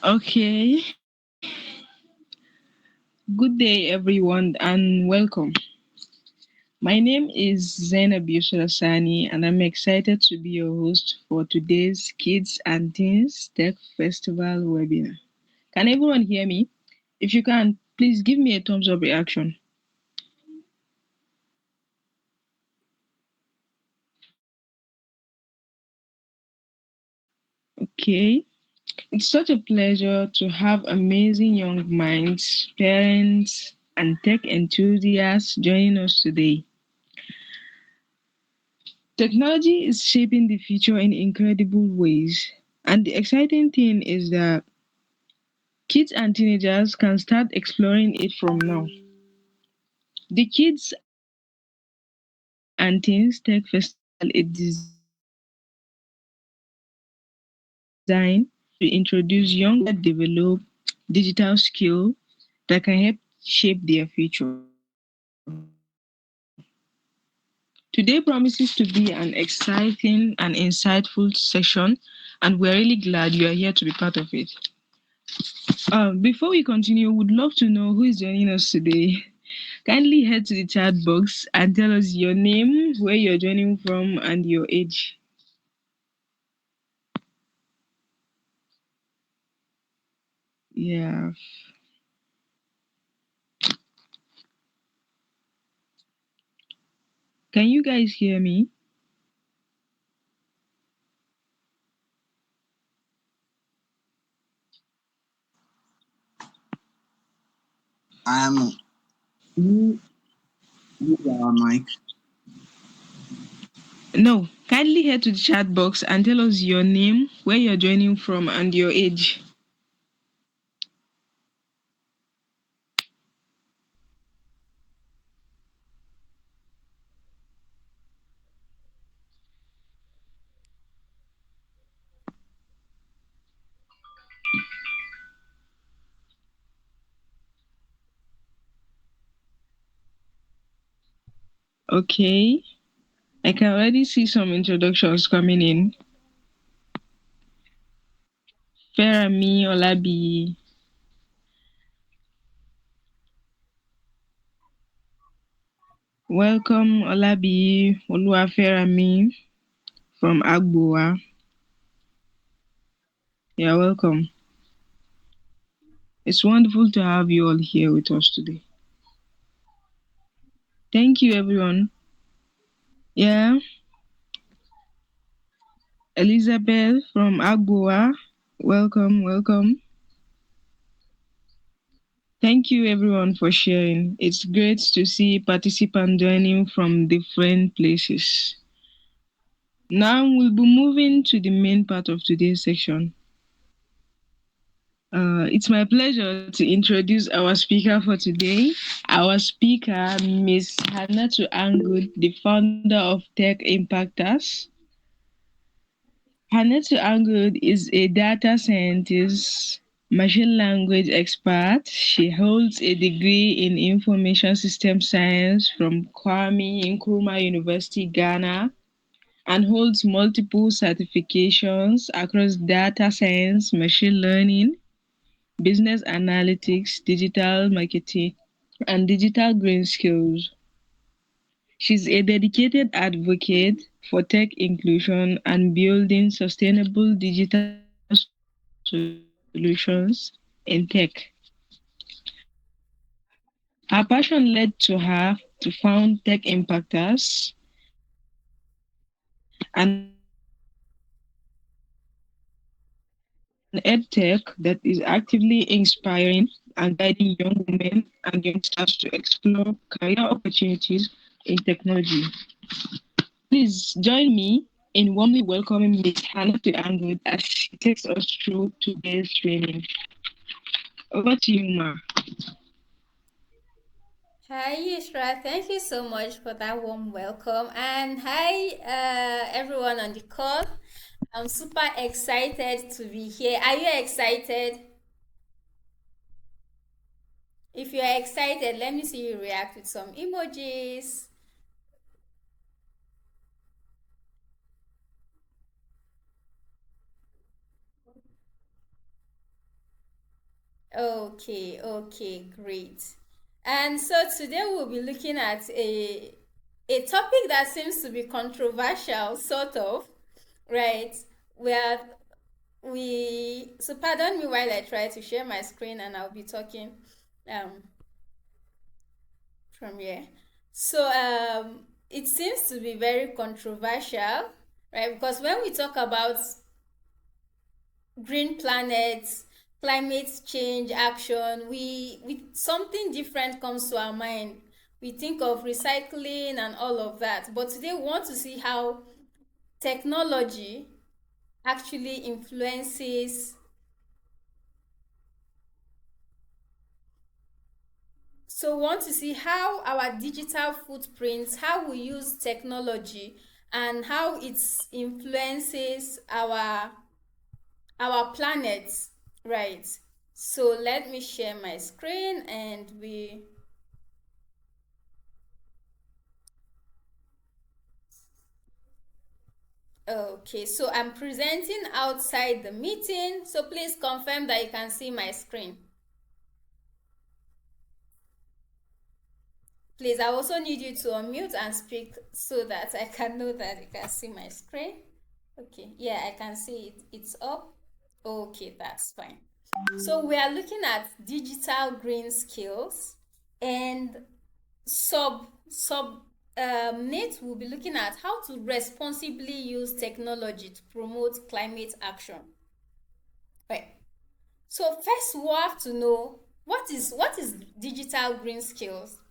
Okay, good day everyone and welcome. My name is Zainab Sani and I'm excited to be your host for today's Kids and Teens Tech Festival webinar. Can everyone hear me? If you can, please give me a thumbs up reaction. Okay, it's such a pleasure to have amazing young minds, parents, and tech enthusiasts joining us today. Technology is shaping the future in incredible ways. And the exciting thing is that kids and teenagers can start exploring it from now. The Kids and Teens Tech Festival is designed to introduce young minds to technology and develop digital skills that can help shape their future. Today promises to be an exciting and insightful session, and we're really glad you are here to be part of it. Before we continue, would love to know who is joining us today. Kindly head to the chat box and tell us your name, where you're joining from, and your age. Yeah. Can you guys hear me? Um, you use our mic. No. Kindly head to the chat box and tell us your name, where you're joining from, and your age. Okay. I can already see some introductions coming in. Ferami Olabi. Welcome, Olabi Oluwaferami from Agboa. You're welcome. It's wonderful to have you all here with us today. Thank you, everyone. Yeah, Elizabeth from Agboa. Welcome, welcome. Thank you, everyone, for sharing. It's great to see participants joining from different places. Now we'll be moving to the main part of today's section. It's my pleasure to introduce our speaker for today. Our speaker, Miss Hannatu Angud, the founder of Tech Impactors. Hannatu Angud is a data scientist, machine language expert. She holds a degree in information system science from Kwame Nkrumah University, Ghana, and holds multiple certifications across data science, machine learning, business analytics, digital marketing, and digital green skills. She's a dedicated advocate for tech inclusion and building sustainable digital solutions in tech. Her passion led to her to found Tech Impactors, an edtech that is actively inspiring and guiding young women and youngsters to explore career opportunities in technology. Please join me in warmly welcoming Ms. Hannah to Angud as she takes us through today's training. Over to you, Ma. Hi, Yusra. Thank you so much for that warm welcome. And hi, everyone on the call. I'm super excited to be here. Are you excited? If you're excited, let me see you react with some emojis. Okay, okay, great. And so today we'll be looking at a topic that seems to be controversial, sort of, right? Where so pardon me while I try to share my screen and I'll be talking um from here. So it seems to be very controversial, right? Because when we talk about green planet, climate change action, we something different comes to our mind. We think of recycling and all of that. But today we want to see how technology actually influences. So we want to see how our digital footprints, how we use technology, and how it influences our planet, right? So let me share my screen and we okay, so I'm presenting outside the meeting, so please confirm that you can see my screen. Please, I also need you to unmute and speak so that I can know that you can see my screen. Okay, yeah, I can see it. It's up. Okay, that's fine. So we are looking at digital green skills, and sub net will be looking at how to responsibly use technology to promote climate action. Right. So first we have to know what is digital green skills.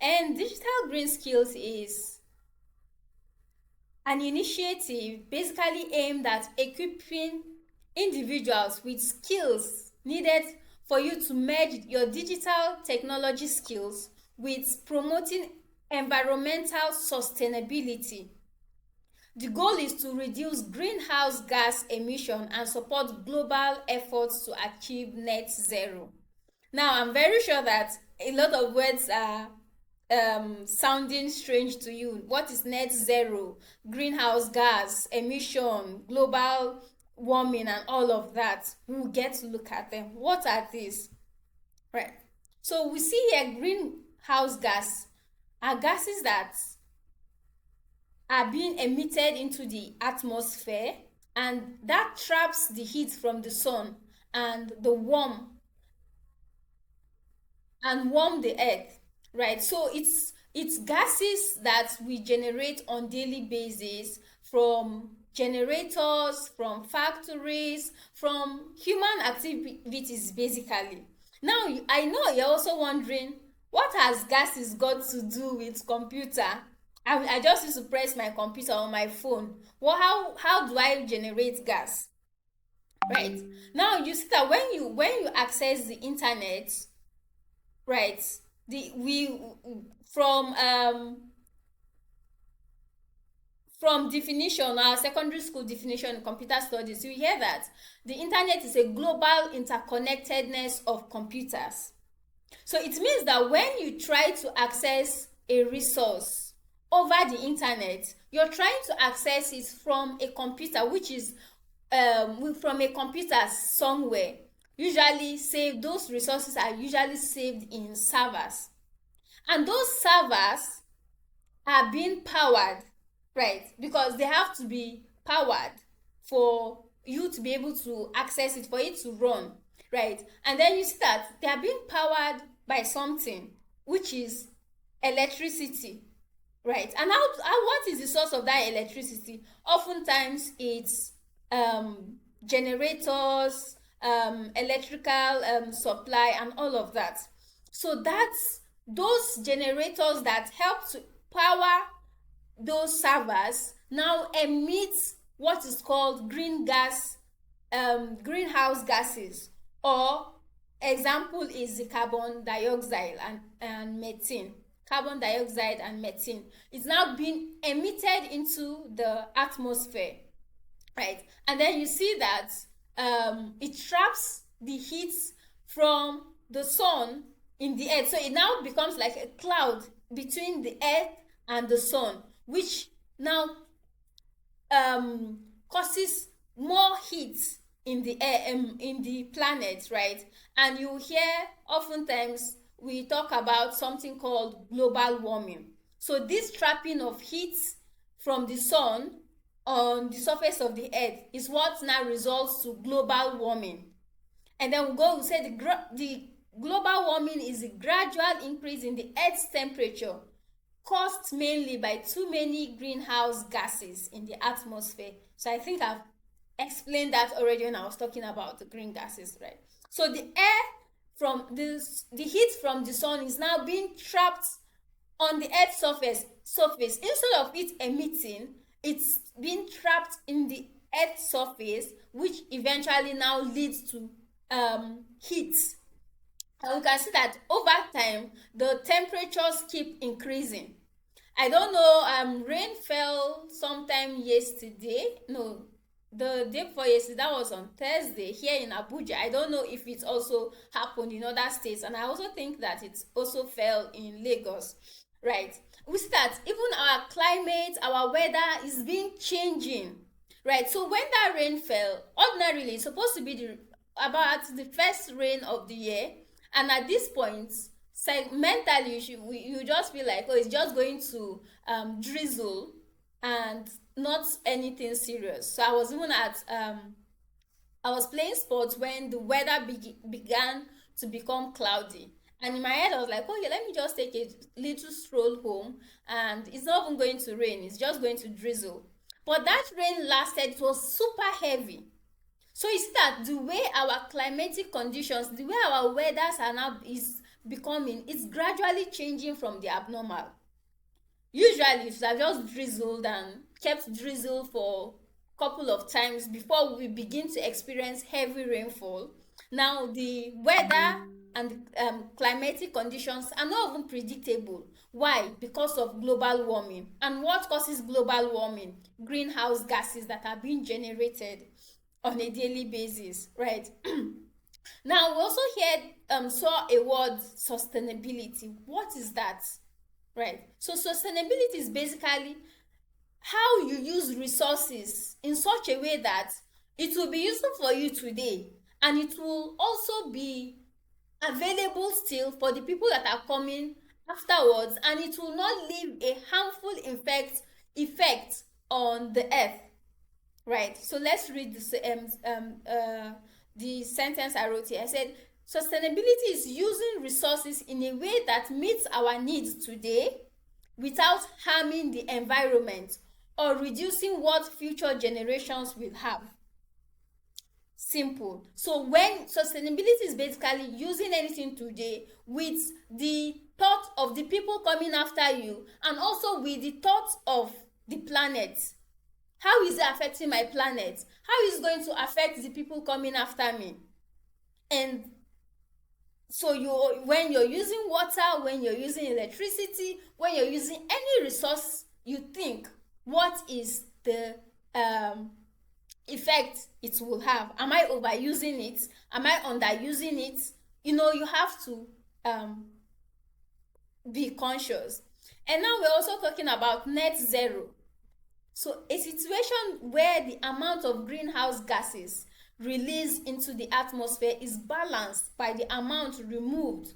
And digital green skills is an initiative basically aimed at equipping individuals with skills needed for you to merge your digital technology skills with promoting environmental sustainability. The goal is to reduce greenhouse gas emission and support global efforts to achieve net zero. Now, I'm very sure that a lot of words are sounding strange to you. What is net zero, greenhouse gas emission, global warming, and all of that? We'll get to look at them. What are these? Right. So we see here greenhouse gas are gases that are being emitted into the atmosphere, and that traps the heat from the sun and the warm the earth, right? So it's gases that we generate on daily basis from generators, from factories, from human activities basically. Now I know you're also wondering, what has gases got to do with computer? I just used to press my computer on my phone. Well, how do I generate gas? Right. Now you see that when you access the internet, right, the we from definition, our secondary school definition in computer studies, you hear that the internet is a global interconnectedness of computers. So it means that when you try to access a resource over the internet, you're trying to access it from a computer, which is from a computer somewhere. Usually saved, those resources are usually saved in servers, and those servers are being powered, right? Because they have to be powered for you to be able to access it, for it to run, right? And then you see that they are being powered by something, which is electricity, right? And what is the source of that electricity? Oftentimes it's generators, electrical supply, and all of that. So that's those generators that help to power those servers now emit what is called greenhouse gases, or example is the carbon dioxide and methane. Carbon dioxide and methane is now being emitted into the atmosphere, right? And then you see that it traps the heat from the sun in the earth, so it now becomes like a cloud between the earth and the sun, which now causes more heat in the air, in the planet, right? And you hear oftentimes we talk about something called global warming. So this trapping of heat from the sun on the surface of the earth is what now results to global warming. And then we say the global warming is a gradual increase in the earth's temperature caused mainly by too many greenhouse gases in the atmosphere. So I think I've explained that already when I was talking about the green gases, right? So the air from the heat from the sun is now being trapped on the earth's surface. Instead of it emitting, it's being trapped in the earth's surface, which eventually now leads to heat. And we can see that over time the temperatures keep increasing. I don't know, rain fell sometime yesterday. No, the day before yesterday, that was on Thursday here in Abuja. I don't know if it also happened in other states, and I also think that it also fell in Lagos, right? We see that even our climate, our weather is being changing, right? So when that rain fell, ordinarily it's supposed to be about the first rain of the year, and at this point, mentally you just feel like, oh, it's just going to drizzle and not anything serious. So I was even at I was playing sports when the weather began to become cloudy. And in my head, I was like, oh, yeah, let me just take a little stroll home. And it's not even going to rain, it's just going to drizzle. But that rain lasted, it was super heavy. So you see that the way our climatic conditions, the way our weathers are now is becoming, it's gradually changing from the abnormal. Usually it have just drizzled and kept drizzle for a couple of times before we begin to experience heavy rainfall. Now the weather and climatic conditions are not even predictable. Why? Because of global warming. And what causes global warming? Greenhouse gases that are being generated on a daily basis, right? Now we also saw a word, sustainability. What is that? Right. So sustainability is basically how you use resources in such a way that it will be useful for you today, and it will also be available still for the people that are coming afterwards, and it will not leave a harmful effect on the earth. Right. So let's read the sentence I wrote here. I said, sustainability is using resources in a way that meets our needs today without harming the environment or reducing what future generations will have. Simple. So when sustainability is basically using anything today with the thought of the people coming after you, and also with the thought of the planet. How is it affecting my planet? How is it going to affect the people coming after me? And so when you're using water, when you're using electricity, when you're using any resource, you think, what is the effect it will have? Am I overusing it? Am I underusing it? You have to be conscious. And now we're also talking about net zero. So a situation where the amount of greenhouse gases released into the atmosphere is balanced by the amount removed,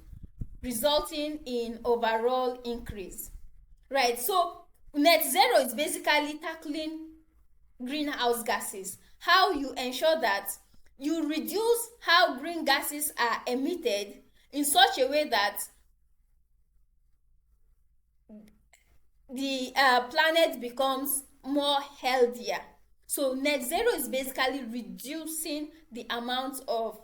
resulting in overall increase. Right? So net zero is basically tackling greenhouse gases. How you ensure that you reduce how green gases are emitted in such a way that the planet becomes more healthier. So net zero is basically reducing the amount of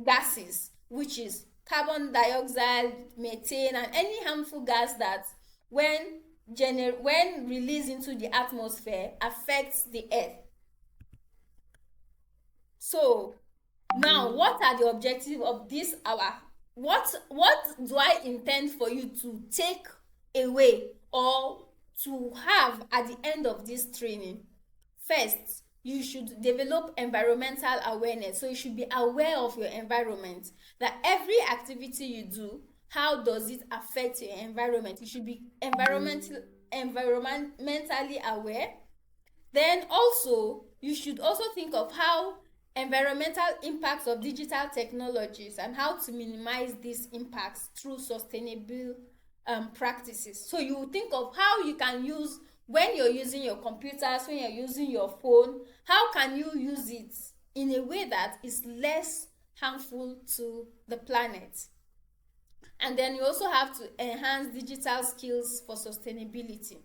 gases, which is carbon dioxide, methane, and any harmful gas that when released into the atmosphere affects the earth. So now, what are the objectives of this hour? What do I intend for you to take away or to have at the end of this training? First, you should develop environmental awareness. So you should be aware of your environment, that every activity you do, how does it affect your environment? You should be environmentally aware. Then also, you should also think of how environmental impacts of digital technologies and how to minimize these impacts through sustainable practices. So you think of how you can use, when you're using your computers, when you're using your phone, how can you use it in a way that is less harmful to the planet. And then you also have to enhance digital skills for sustainability.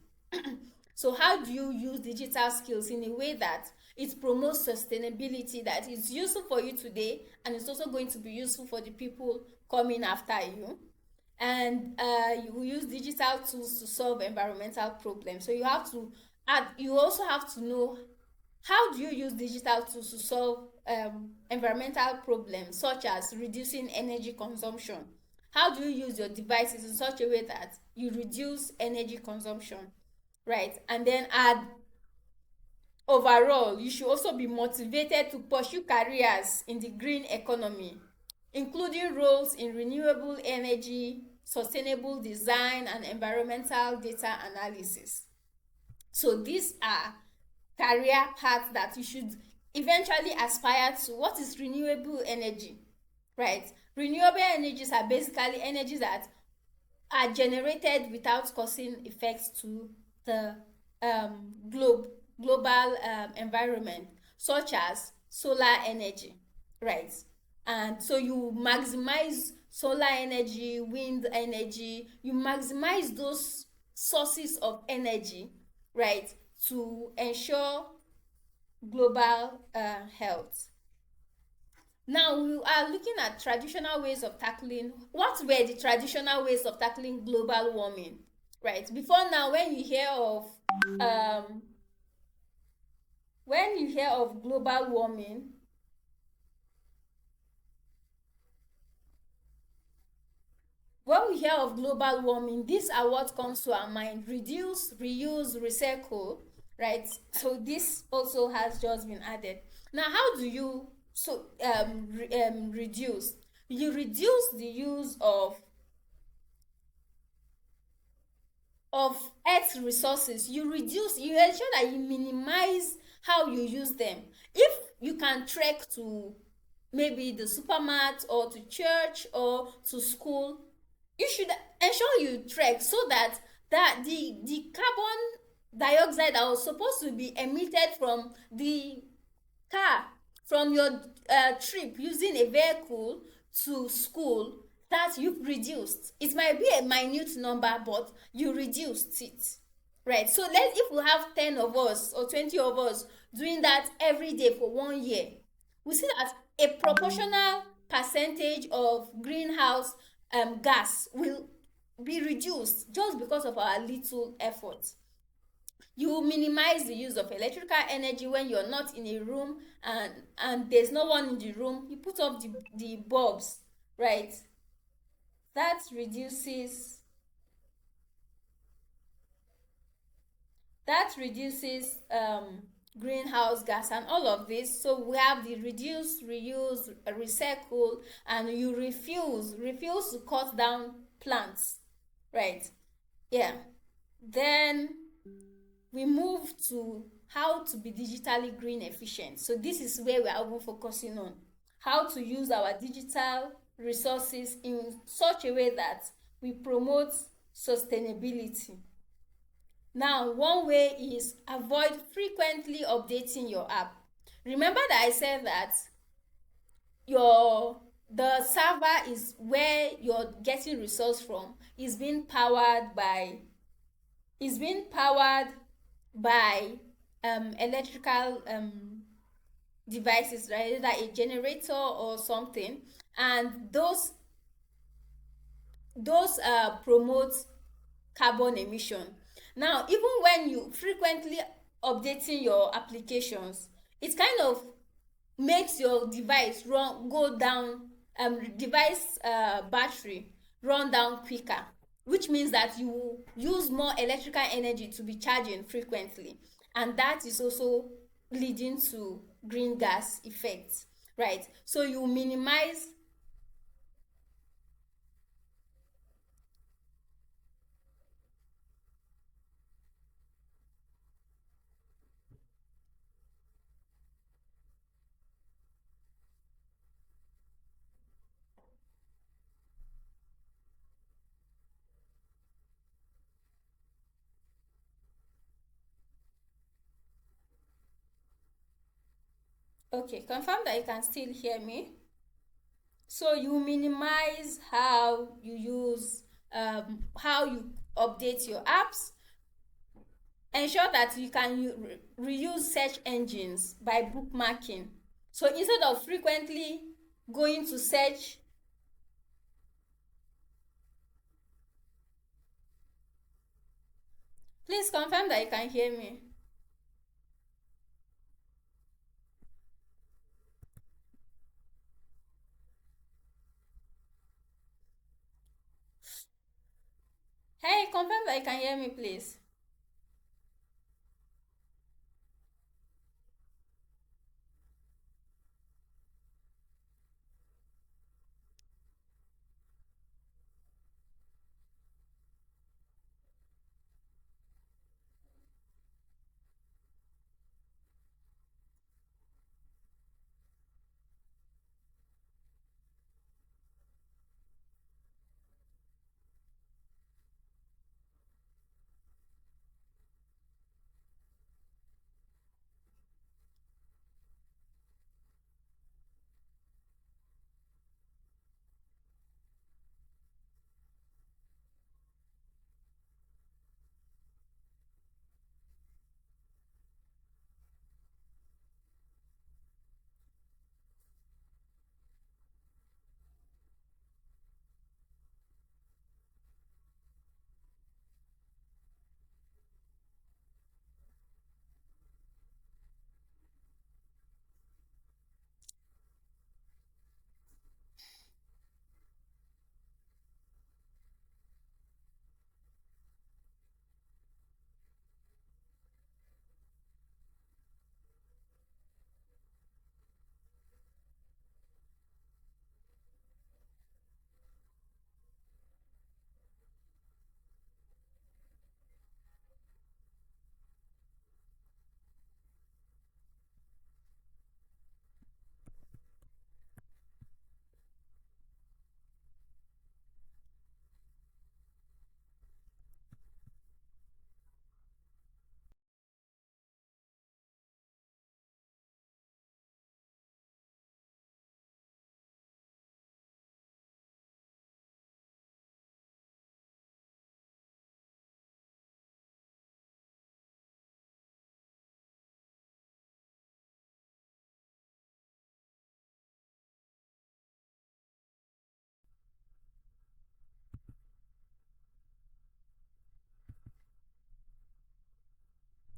So how do you use digital skills in a way that it promotes sustainability, that is useful for you today and it's also going to be useful for the people coming after you? And you will use digital tools to solve environmental problems. So you have to add, you also have to know, how do you use digital tools to solve environmental problems, such as reducing energy consumption? How do you use your devices in such a way that you reduce energy consumption, right? And then add, overall, you should also be motivated to pursue careers in the green economy, including roles in renewable energy, sustainable design, and environmental data analysis. So these are career paths that you should eventually aspire to. What is renewable energy? Right? Renewable energies are basically energies that are generated without causing effects to the global environment, such as solar energy, right? And so you maximize solar energy, wind energy, you maximize those sources of energy, right, to ensure global health. Now we are looking at traditional ways of tackling. What were the traditional ways of tackling global warming? Right. Before now, um, when you hear of global warming, when we hear of global warming, these are what comes to our mind: reduce, reuse, recycle. Right. So this also has just been added. Now, how do you reduce? You reduce the use of earth resources. You reduce, you ensure that you minimize how you use them. If you can trek to maybe the supermarket or to church or to school, you should ensure you trek, so that the carbon dioxide that was supposed to be emitted from the car, from your trip using a vehicle to school, that you've reduced. It might be a minute number, but you reduced it, right? So let if we have 10 of us or 20 of us doing that every day for 1 year, we see that a proportional percentage of greenhouse gas will be reduced just because of our little effort. You minimize the use of electrical energy when you're not in a room, and there's no one in the room. You put up the bulbs, right? that reduces greenhouse gas and all of this. So we have the reduce, reuse, recycle, and you refuse to cut down plants, right? Yeah. Then we move to how to be digitally green efficient. So this is where we are even focusing on how to use our digital resources in such a way that we promote sustainability. Now, one way is avoid frequently updating your app. Remember that I said that the server is where you're getting resource from is being powered by electrical devices, right? Either a generator or something, and those promote carbon emission. Now, even when you frequently updating your applications, it kind of makes your device device battery run down quicker, which means that you use more electrical energy to be charging frequently, and that is also leading to green gas effects, right? So you minimize. Okay, confirm that you can still hear me. So you minimize how you use, how you update your apps. Ensure that you can reuse search engines by bookmarking. So instead of frequently going to search, please confirm that you can hear me. Hey, confirm that you can hear me, please.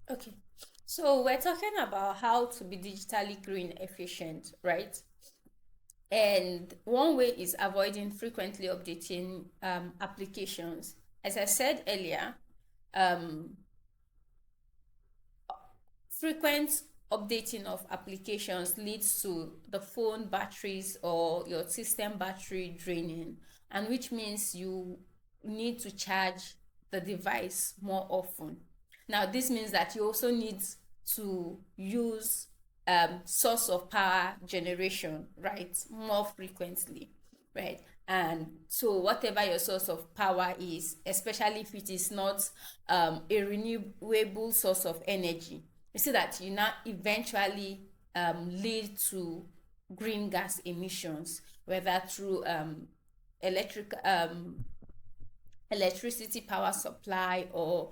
Okay. So we're talking about how to be digitally green efficient, right? And one way is avoiding frequently updating applications. As I said earlier, um, frequent updating of applications leads to the phone batteries or your system battery draining, and which means you need to charge the device more often. Now this means that you also need to use source of power generation, right, more frequently, right? And so whatever your source of power is, especially if it is not a renewable source of energy, you see that you now eventually lead to green gas emissions, whether through electric electricity power supply or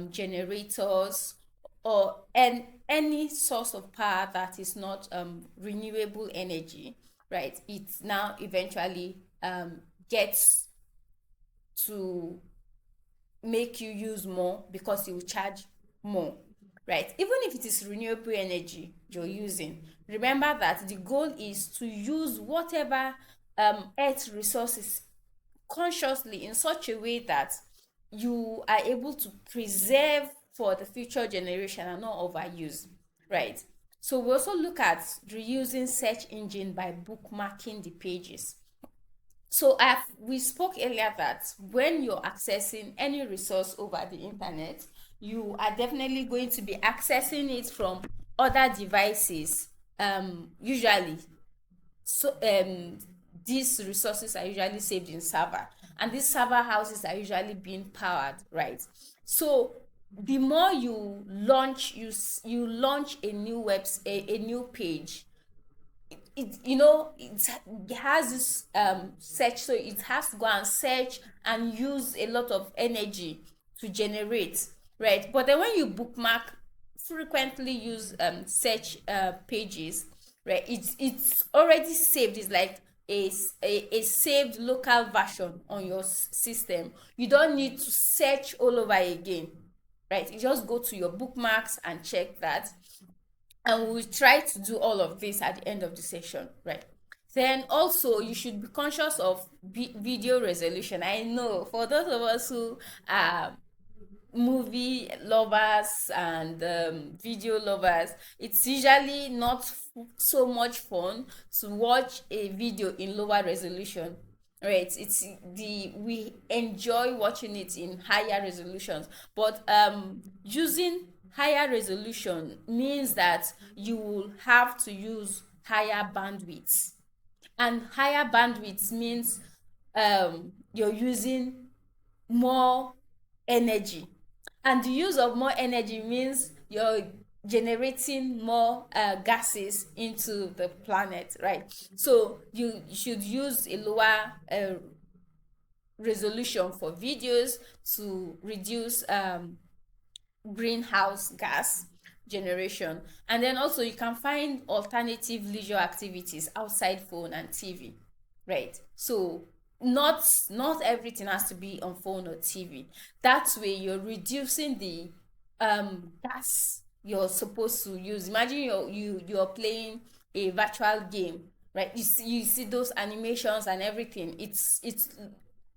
generators, or any source of power that is not renewable energy, right? It now eventually gets to make you use more because you charge more, right? Even if it is renewable energy you're using, remember that the goal is to use whatever earth resources consciously in such a way that you are able to preserve for the future generation and not overuse, right? So we also look at reusing search engine by bookmarking the pages. So we spoke earlier that when you're accessing any resource over the internet, you are definitely going to be accessing it from other devices, usually. So these resources are usually saved in server, and these server houses are usually being powered, right? So the more you launch a new a new page, it has this search, so it has to go and search and use a lot of energy to generate, right? But then when you bookmark, frequently use search pages, right, it's already saved. It's like a saved local version on your system. You don't need to search all over again, right? You just go to your bookmarks and check that. And we'll try to do all of this at the end of the session, right? Then also you should be conscious of video resolution. I know for those of us who are movie lovers and video lovers, it's usually not so much fun to watch a video in lower resolution, right? It's the we enjoy watching it in higher resolutions, but using higher resolution means that you will have to use higher bandwidth, and higher bandwidth means you're using more energy, and the use of more energy means you're generating more gases into the planet, right? So you should use a lower resolution for videos to reduce greenhouse gas generation. And then also you can find alternative leisure activities outside phone and TV, right? So not everything has to be on phone or TV. That way you're reducing the gas you're supposed to use. Imagine you're playing a virtual game, right? You see those animations and everything. It's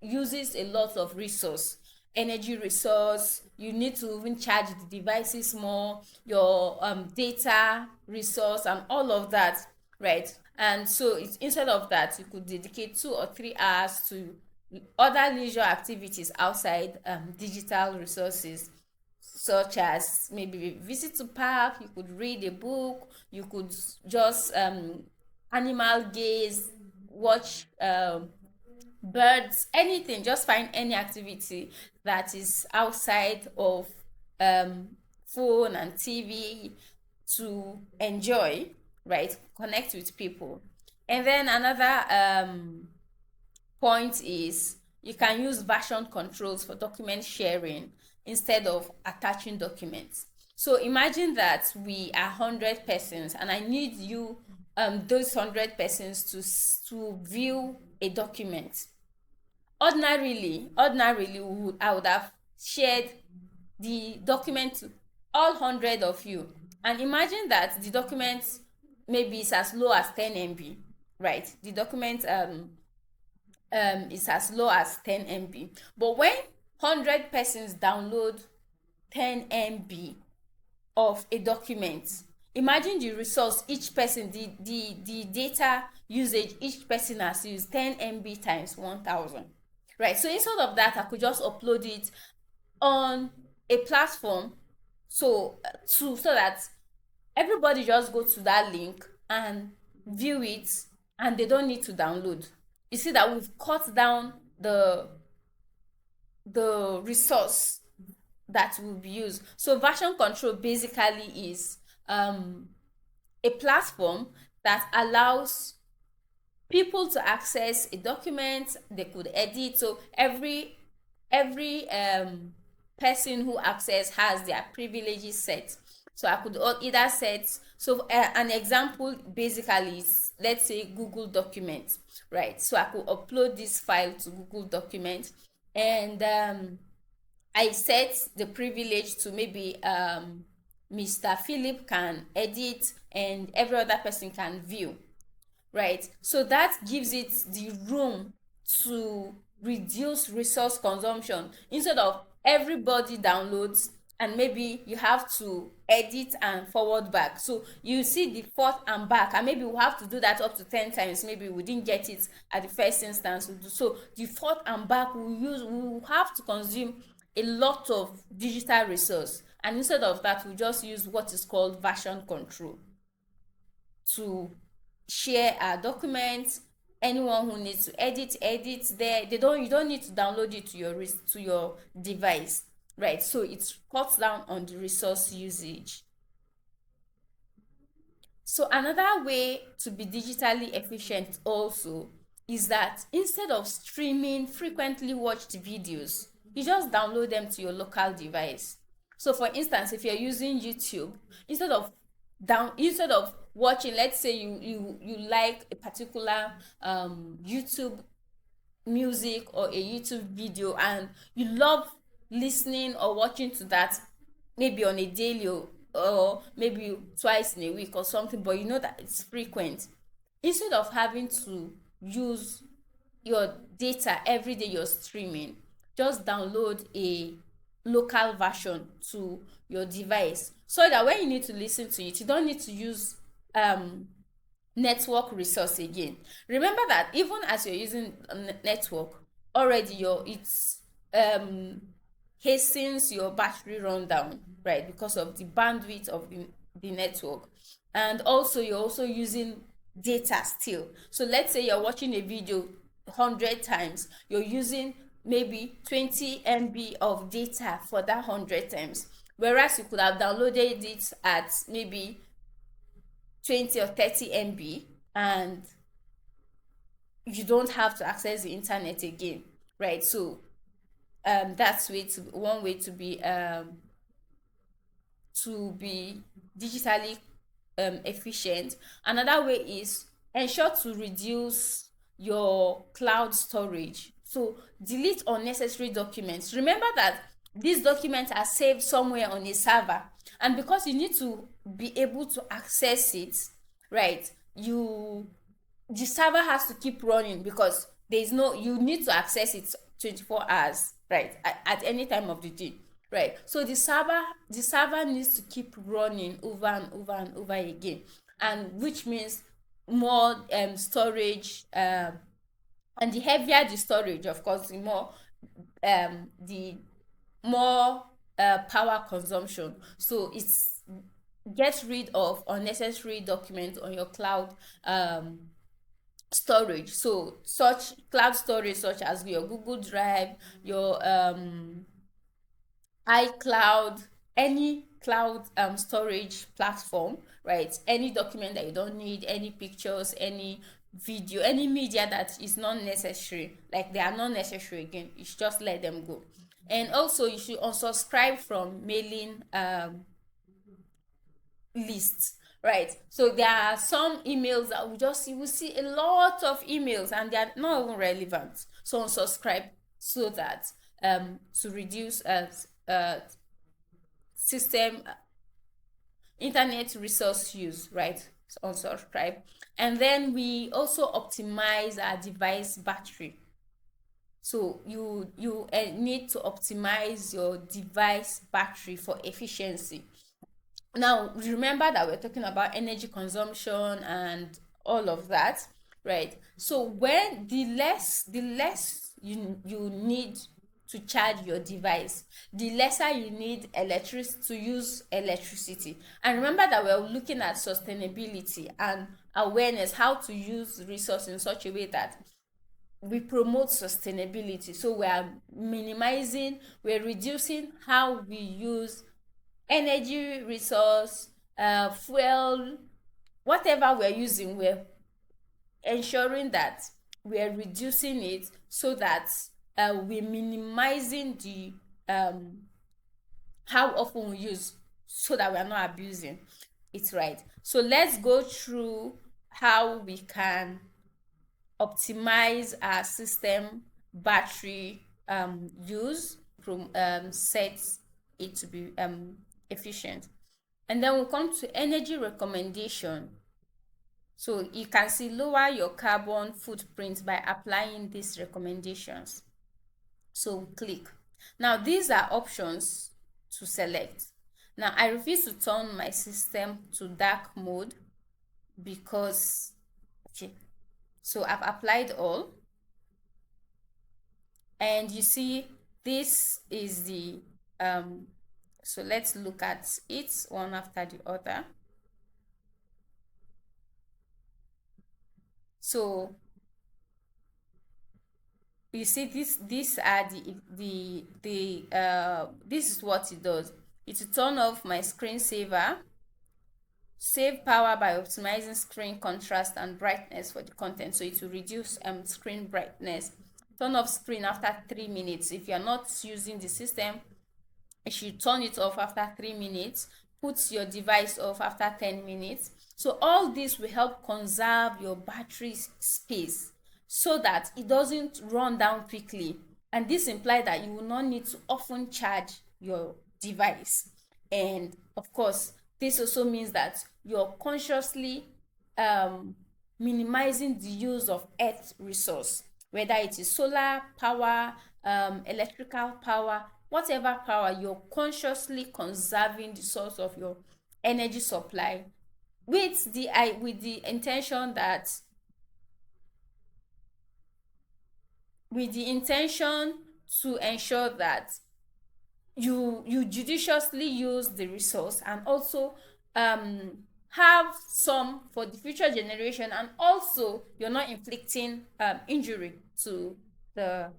uses a lot of resource, energy resource. You need to even charge the devices more, your data resource and all of that, right? And so it's, instead of that, you could dedicate 2 or 3 hours to other leisure activities outside digital resources, such as maybe visit to park. You could read a book, you could just animal gaze, watch birds, anything. Just find any activity that is outside of um phone and TV to enjoy, right? Connect with people. And then another point is you can use version controls for document sharing instead of attaching documents. So imagine that we are 100 persons and I need you, those 100 persons to view a document. Ordinarily I would have shared the document to all 100 of you. And imagine that the document maybe is as low as 10 MB, right? The document is as low as 10 MB. But when 100 persons download 10 MB of a document, imagine the resource each person, the data usage each person has used 10 MB times 1000, right? So instead of that, I could just upload it on a platform, so that everybody just go to that link and view it, and they don't need to download. You see that we've cut down the resource that will be used. So version control basically is a platform that allows people to access a document. They could edit. So every person who access has their privileges set. So I could either set, so an example basically is, let's say, Google document, right? So I could upload this file to Google document, and I set the privilege to maybe Mr. Philip can edit and every other person can view, right? So that gives it the room to reduce resource consumption. Instead of everybody downloads and maybe you have to edit and forward back, so you see the forth and back, and maybe we have to do that up to 10 times. Maybe we didn't get it at the first instance, so the forth and back we have to consume a lot of digital resource. And instead of that, we just use what is called version control to share our documents. Anyone who needs to edit there. You don't need to download it to your device, right? So it cuts down on the resource usage. So another way to be digitally efficient also is that instead of streaming frequently watched videos, you just download them to your local device. So for instance, if you're using YouTube, instead of watching, let's say you like a particular YouTube music or a YouTube video, and you love listening or watching to that, maybe on a daily or maybe twice in a week or something, but you know that it's frequent, instead of having to use your data every day you're streaming, just download a local version to your device, so that when you need to listen to it, you don't need to use um network resource again. Remember that even as you're using network, already your it's um hastens your battery rundown, right, because of the bandwidth of the network. And also you're also using data still. So let's say you're watching a video 100 times, you're using maybe 20 MB of data for that 100 times, whereas you could have downloaded it at maybe 20 or 30 MB, and you don't have to access the internet again, right? So that's one way to be digitally efficient. Another way is ensure to reduce your cloud storage. So delete unnecessary documents. Remember that these documents are saved somewhere on a server, and because you need to be able to access it, right, the server has to keep running, because there's no you need to access it 24 hours, right, at any time of the day, right? So the server needs to keep running over and over and over again, and which means more storage, and the heavier the storage, of course, the more power consumption. So it's get rid of unnecessary documents on your cloud storage. So such cloud storage such as your Google Drive, your iCloud, any cloud storage platform, right? Any document that you don't need, any pictures, any video, any media that is not necessary, like they are not necessary again, you should just let them go. And also you should unsubscribe from mailing lists, right? So there are some emails that you will see a lot of emails and they are not even relevant, so unsubscribe, so that to reduce system internet resource use, right? So unsubscribe. And then we also optimize our device battery. So you need to optimize your device battery for efficiency. Now remember that we're talking about energy consumption and all of that, right? So when the less you need to charge your device, the lesser you need electric to use electricity. And remember that we're looking at sustainability and awareness, how to use resource in such a way that we promote sustainability. So we're reducing how we use energy resource, fuel, whatever we're using, we're ensuring that we're reducing it, so that we're minimizing the how often we use, so that we're not abusing it, right? So let's go through how we can optimize our system battery use, set it to be efficient. And then we'll come to energy recommendation. So you can see lower your carbon footprint by applying these recommendations. So click. Now these are options to select. Now I refuse to turn my system to dark mode because, okay, so I've applied all, and you see this is the so let's look at it one after the other. So you see these are this is what it does. It will turn off my screensaver. save power by optimizing screen contrast and brightness for the content. So it will reduce screen brightness. Turn off screen after 3 minutes. If you're not using the system, you should turn it off after 3 minutes. Put your device off after 10 minutes. So all this will help conserve your battery space so that it doesn't run down quickly. And this implies that you will not need to often charge your device. And of course, this also means that you're consciously minimizing the use of earth resource, whether it is solar power, electrical power, whatever power. You're consciously conserving the source of your energy supply with the intention that with the intention to ensure that you judiciously use the resource, and also have some for the future generation, and also you're not inflicting injury to the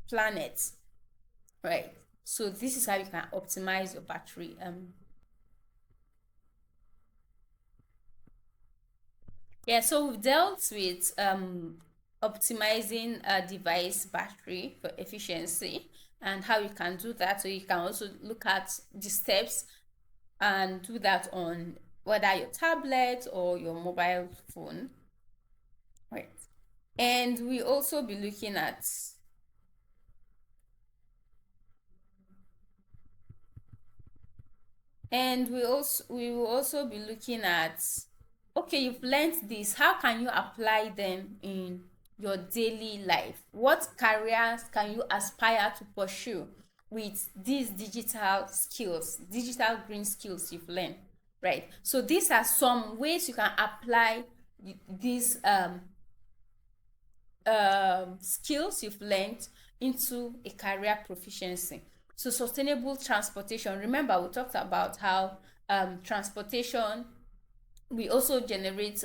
planet, right? So this is how you can optimize your battery. Yeah, so we've dealt with optimizing a device battery for efficiency and how you can do that. So you can also look at the steps and do that on whether your tablet or your mobile phone, right? And we also be looking at we will also be looking at, okay, you've learned this, how can you apply them in your daily life? What careers can you aspire to pursue with these digital skills, digital green skills you've learned, right? So these are some ways you can apply these skills you've learned into a career proficiency. So sustainable transportation, remember we talked about how transportation, we also generate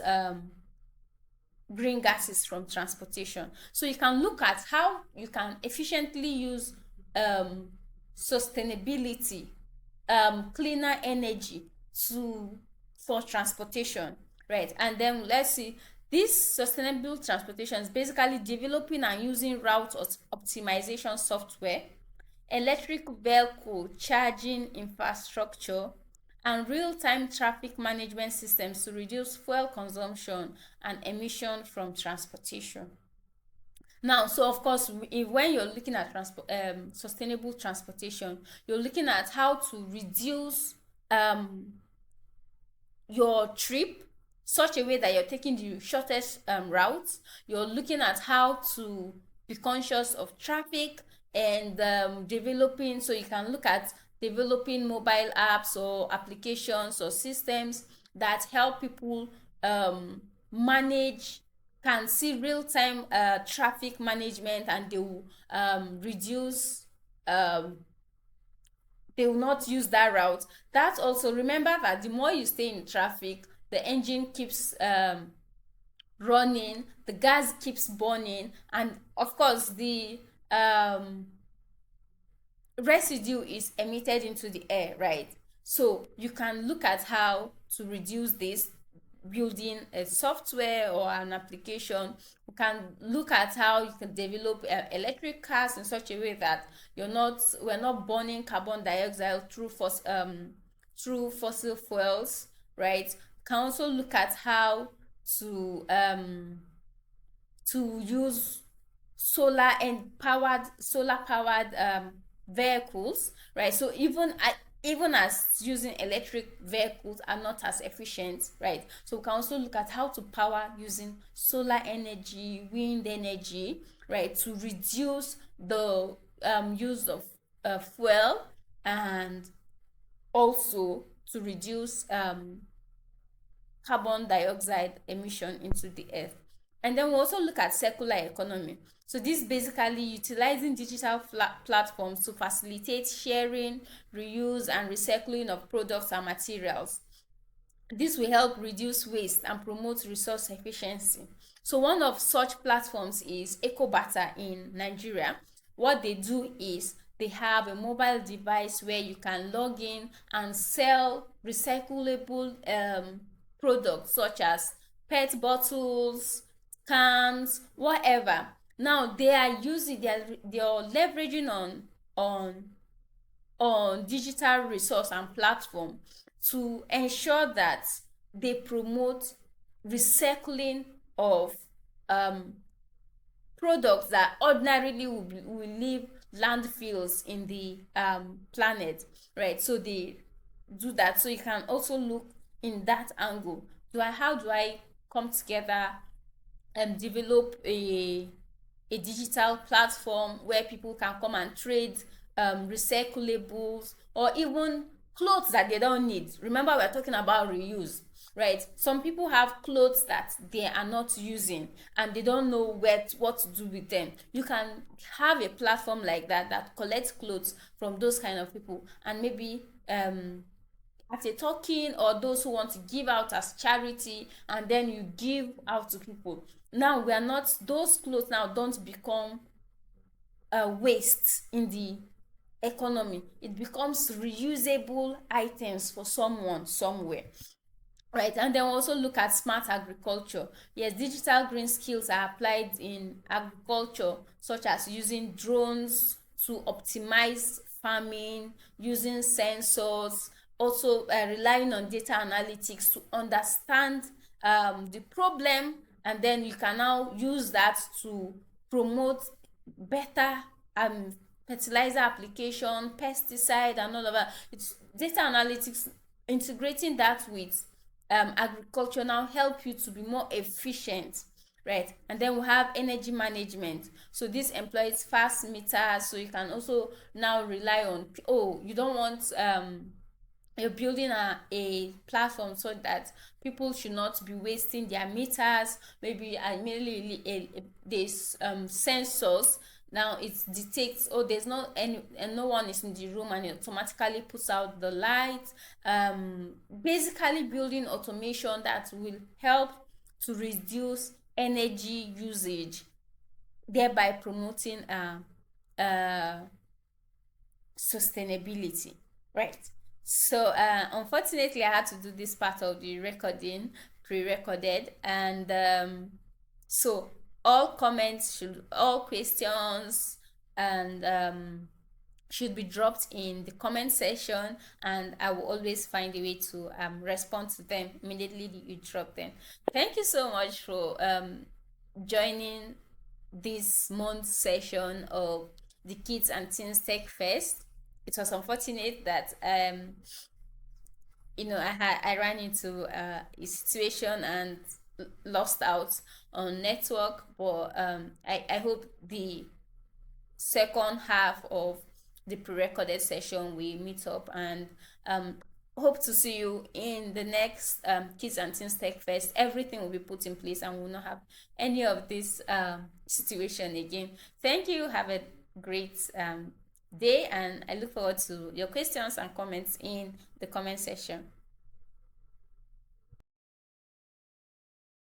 green gases from transportation. So you can look at how you can efficiently use sustainability, cleaner energy for transportation, right? And then let's see, this sustainable transportation is basically developing and using route optimization software, electric vehicle charging infrastructure, and real-time traffic management systems to reduce fuel consumption and emission from transportation. Now, so of course, when you're looking at sustainable transportation, you're looking at how to reduce your trip such a way that you're taking the shortest routes. You're looking at how to be conscious of traffic and developing, so you can look at developing mobile apps or applications or systems that help people manage, can see real-time traffic management, and they will reduce they will not use that route. That also, remember that the more you stay in traffic, the engine keeps running, the gas keeps burning, and of course the residue is emitted into the air, right? So you can look at how to reduce this, building a software or an application. You can look at how you can develop electric cars in such a way that we're not burning carbon dioxide through fossil fuels, right? You can also look at how to use solar powered vehicles, right? So even as using electric vehicles are not as efficient, right? So we can also look at how to power using solar energy, wind energy, right, to reduce the use of fuel, and also to reduce carbon dioxide emission into the earth. And then we also look at circular economy. So this basically utilizing digital platforms to facilitate sharing, reuse, and recycling of products and materials. This will help reduce waste and promote resource efficiency. So one of such platforms is EcoBata in Nigeria. What they do is they have a mobile device where you can log in and sell recyclable products such as pet bottles, cans, whatever. Now they are using, they are leveraging on digital resource and platform to ensure that they promote recycling of um, products that ordinarily will leave landfills in the planet, right? So they do that. So you can also look in that angle. How do I come together and develop a digital platform where people can come and trade recyclables or even clothes that they don't need. Remember, we're talking about reuse, right? Some people have clothes that they are not using and they don't know what to do with them. You can have a platform like that that collects clothes from those kind of people, and maybe at a token, or those who want to give out as charity, and then you give out to people. Now we are not, those clothes now don't become waste in the economy. It becomes reusable items for someone somewhere, right? And then we also look at smart agriculture. Yes, digital green skills are applied in agriculture, such as using drones to optimize farming, using sensors, also relying on data analytics to understand the problem, and then you can now use that to promote better fertilizer application, pesticide, and all of that. It's data analytics. Integrating that with agriculture now help you to be more efficient, right? And then we have energy management. So this employs fast meters, so you can also now rely on, oh, you don't want you're building a platform so that people should not be wasting their meters. Maybe immediately there's sensors. Now it detects, oh, there's not any, and no one is in the room, and it automatically puts out the light. Basically building automation that will help to reduce energy usage, thereby promoting uh sustainability, right? So unfortunately I had to do this part of the recording pre-recorded, and so all comments should, all questions and should be dropped in the comment section, and I will always find a way to respond to them immediately you drop them. Thank you so much for joining this month's session of the Kids and Teens Tech Fest. It was unfortunate that I ran into a situation and lost out on network, but I hope the second half of the pre-recorded session we meet up, and hope to see you in the next Kids and Teens Tech Fest. Everything will be put in place and we will not have any of this situation again. Thank you. Have a great day, and I look forward to your questions and comments in the comment section.